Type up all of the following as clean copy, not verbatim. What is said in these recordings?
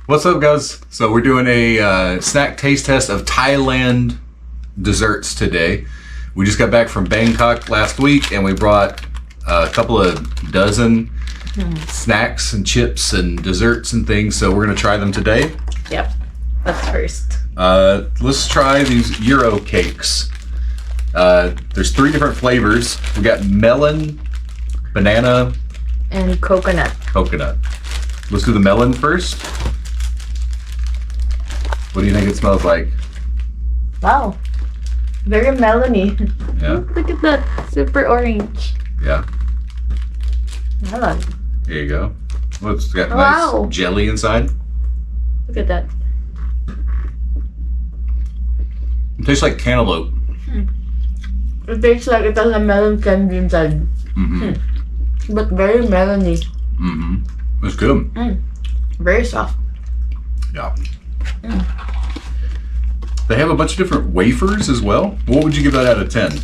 What's up, guys? So we're doing a snack taste test of Thailand desserts today. We just got back from Bangkok last week, and we brought a couple of dozen snacks and chips and desserts and things. So we're gonna try them today. Yep. That's first. Let's try these Euro cakes. There's 3 different flavors. We got melon, banana, And coconut. coconut. Let's do the melon first. What do you think it smells like? Wow. Very melony. Yeah, Look at that. Super orange. yeah. Melon. There you go. Well, it's got Wow. nice jelly inside. Look at that. It tastes like cantaloupe. It tastes like it has a melon candy inside. Mm-hmm. But very melony. Mm-hmm. It's good. Very soft. Yeah. They have a bunch of different wafers as well. What would you give that out of 10?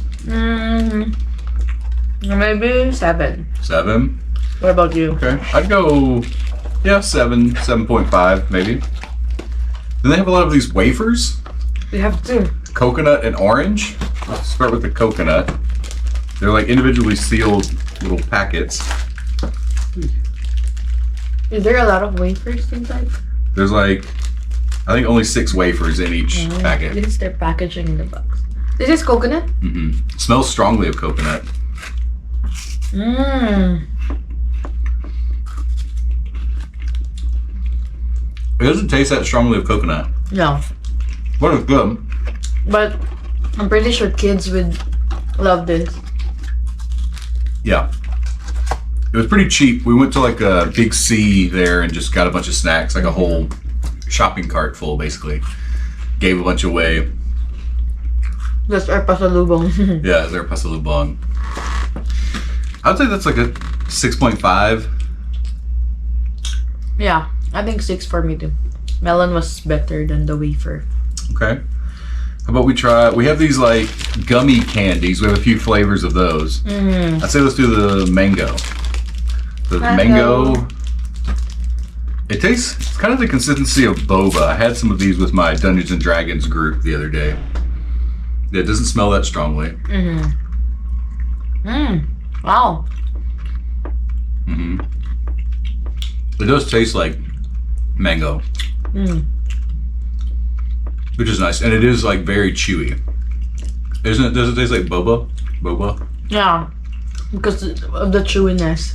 Maybe 7. 7? What about you? Okay. I'd go, 7, 7.5 maybe. Then they have a lot of these wafers. We have 2. Coconut and orange. Let's start with the coconut. They're like individually sealed little packets. Is there a lot of wafers inside? There's like, I think only 6 wafers in each packet. This is their packaging in the box. This is coconut? Mm-hmm. Smells strongly of coconut. It doesn't taste that strongly of coconut, No. but it's good. But I'm pretty sure kids would love this. Yeah. It was pretty cheap. We went to like a big C there and just got a bunch of snacks, like a whole shopping cart full basically. Gave a bunch away. That's our pasalubong. Yeah, their pasalubong. I would say that's like a 6.5. Yeah, I think 6 for me too. Melon was better than the wafer. Okay. How about we have these like gummy candies. We have a few flavors of those. I'd say let's do the mango. The mango. It tastes, it's kind of the consistency of boba. I had some of these with my Dungeons and Dragons group the other day. Yeah, it doesn't smell that strongly. Wow. It does taste like mango. Which is nice. And it is like very chewy. Does it taste like boba? Boba? Yeah, because of the chewiness.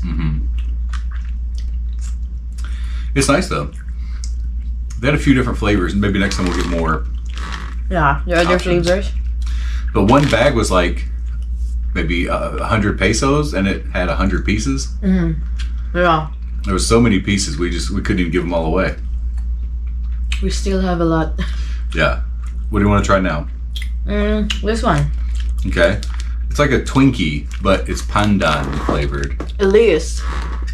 It's nice though. They had a few different flavors, and maybe next time we'll get more. Yeah, the other Options. flavors. But one bag was like maybe 100 pesos, and it had 100 pieces. Yeah, There was so many pieces, we couldn't even give them all away. we still have a lot. Yeah. What do you want to try now? This one. Okay. It's like a Twinkie, but it's pandan flavored. Elias.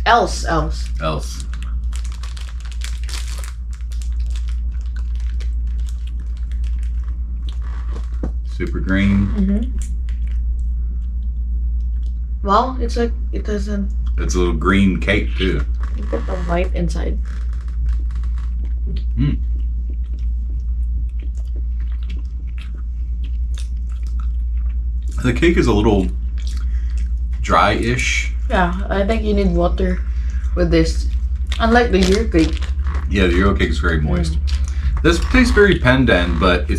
Else. Else. Super green. Well, it's like it doesn't. It's a little green cake too. Look at the white inside. The cake is a little dry-ish. Yeah, I think you need water with this. Unlike the year cake. Yeah, the Euro cake is very moist. This tastes very pandan, but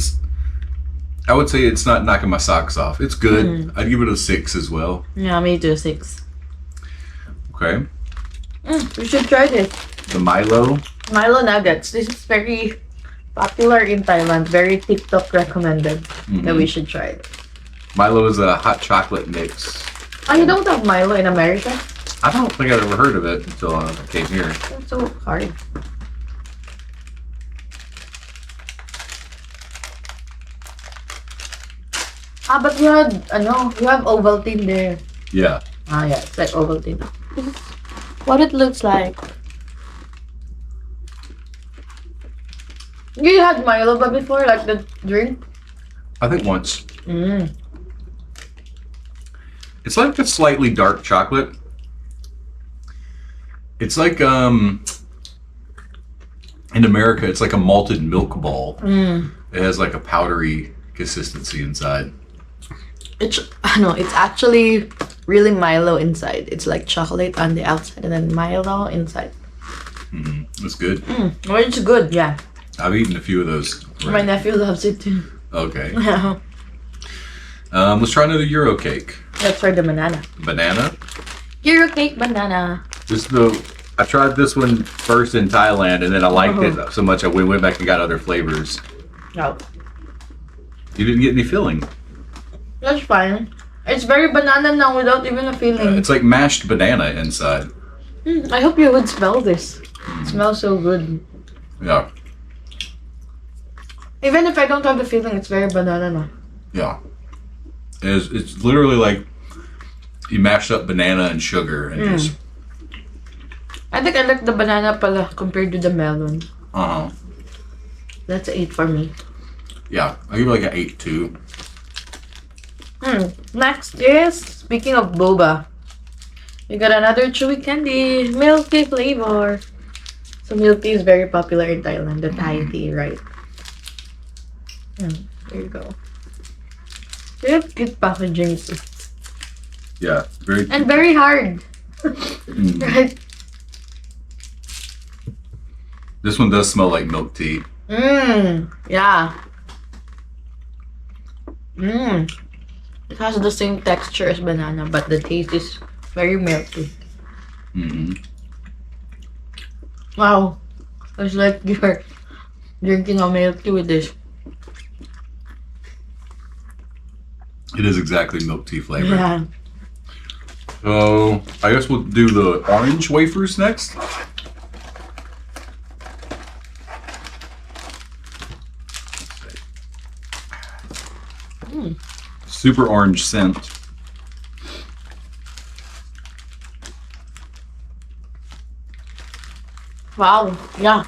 I would say it's not knocking my socks off. It's good. I'd give it a 6 as well. Yeah, me too. 6. Okay. We should try this. The Milo. Milo nuggets. This is very popular in Thailand. Very TikTok recommended. That we should try it. Milo is a hot chocolate mix. Oh, you don't have Milo in America? I don't think I'd ever heard of it until I came here. That's so hard. But you have Ovaltine there. Yeah. Yeah, it's like Ovaltine. This is what it looks like. You had Milo but before, like the drink? I think once. It's like a slightly dark chocolate. It's like In America, it's like a malted milk ball. Mm. It has like a powdery consistency inside. It's it's actually really Milo inside. It's like chocolate on the outside and then Milo inside. It's good. Well, it's good, yeah. I've eaten a few of those. My nephew loves it too. Okay. Yeah. Let's try another Euro cake. Let's try the banana. Banana. Euro cake banana. I tried this one first in Thailand, and then I liked it so much I went back and got other flavors. Oh, You didn't get any filling. that's fine. It's very banana now without even a feeling. It's like mashed banana inside. I hope you would smell this. It smells so good. Yeah. Even if I don't have the feeling, it's very banana now. Yeah. It's literally like you mashed up banana and sugar and just. I think I like the banana pala compared to the melon. That's an 8 for me. Yeah, I give it like an 8 too. Next is, speaking of boba, we got another chewy candy, milk tea flavor. So milk tea is very popular in Thailand, the Thai tea, right? There you go. They have cute packaging too. Yeah, very. And very hard. Right? This one does smell like milk tea. Yeah. It has the same texture as banana, but the taste is very milky. Wow. It's like you're drinking a milk tea with this. It is exactly milk tea flavor. Yeah. So I guess we'll do the orange wafers next. Super orange scent. Wow. Yeah.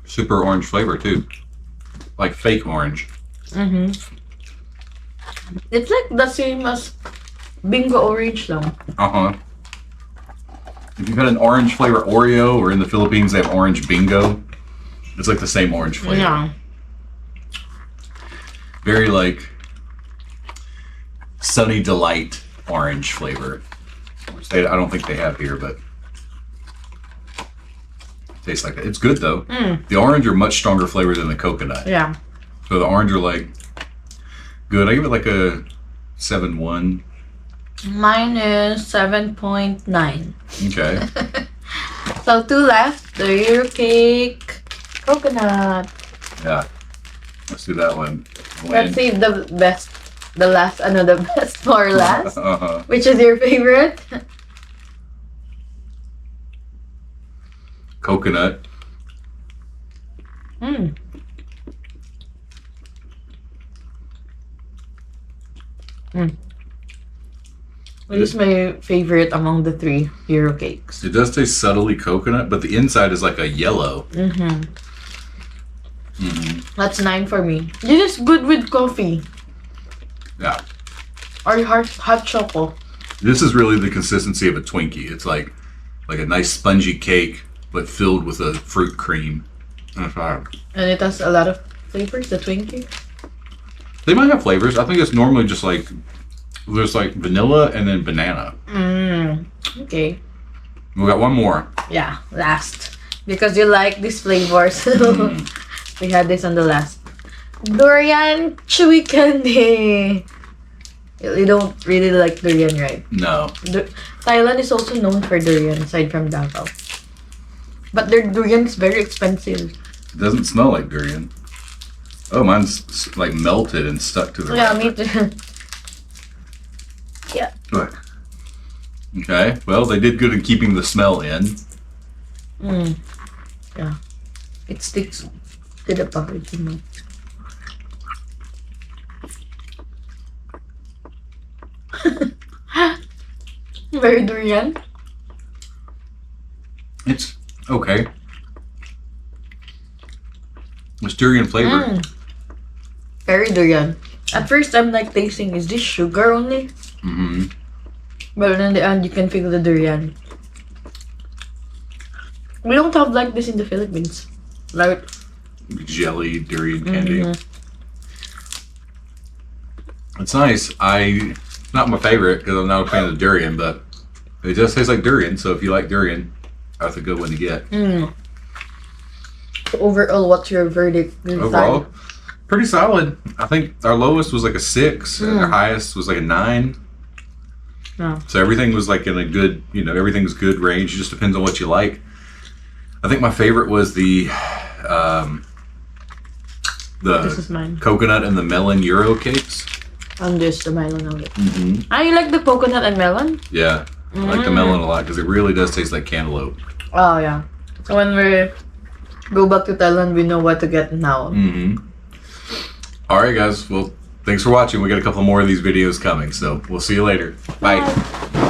Super orange flavor too. Like fake orange. It's like the same as bingo orange though. If you've had an orange flavor Oreo, or in the Philippines they have orange bingo, it's like the same orange flavor. Yeah. Very like Sunny Delight orange flavor. Which I don't think they have here, but it tastes like that. It's good though. The orange are much stronger flavor than the coconut. Yeah. So the orange are like good. I give it like a 7.1. Mine is 7.9. Okay. So 2 left. The Euro cake coconut. Yeah. Let's do that one. Let's see the best. The best for last. Which is your favorite? Coconut. Which is my favorite among the 3 Euro cakes. It does taste subtly coconut, but the inside is like a yellow. That's 9 for me. This is good with coffee. Yeah. Or hot chocolate. This is really the consistency of a Twinkie. It's like a nice spongy cake, but filled with a fruit cream. And it has a lot of flavors, the Twinkie. They might have flavors. I think it's normally just like there's like vanilla and then banana. Okay. We got one more. Yeah, last. Because you like these flavors. We had this on the last. Durian chewy candy. You don't really like durian, right? No. Thailand is also known for durian, aside from Davao. But their durian is very expensive. It doesn't smell like durian. Oh, mine's like melted and stuck to the Yeah, wrapper. me too. Yeah. Look. Okay. Well, they did good in keeping the smell in. Yeah. It sticks to the packaging. Very durian. It's okay. It's durian flavor. Very durian. At first, I'm like tasting, is this sugar only? But in the end, you can feel the durian. We don't have like this in the Philippines. Like jelly durian candy. Mhm. It's nice. Not my favorite because I'm not a fan of durian, but it does taste like durian. So if you like durian, that's a good one to get. So overall, what's your verdict? Overall, pretty solid. I think our lowest was like a 6, and our highest was like a 9. Yeah. So everything was like in a good, everything's good range. It just depends on what you like. I think my favorite was the This is mine. coconut and the melon Euro cakes. And there's the melon of it. Mm-hmm. Ah, you like the coconut and melon? Yeah, I like the melon a lot because it really does taste like cantaloupe. Oh yeah. So when we go back to Thailand, we know what to get now. Mm-hmm. All right, guys. Well, thanks for watching. We got a couple more of these videos coming, so we'll see you later. Bye. Bye.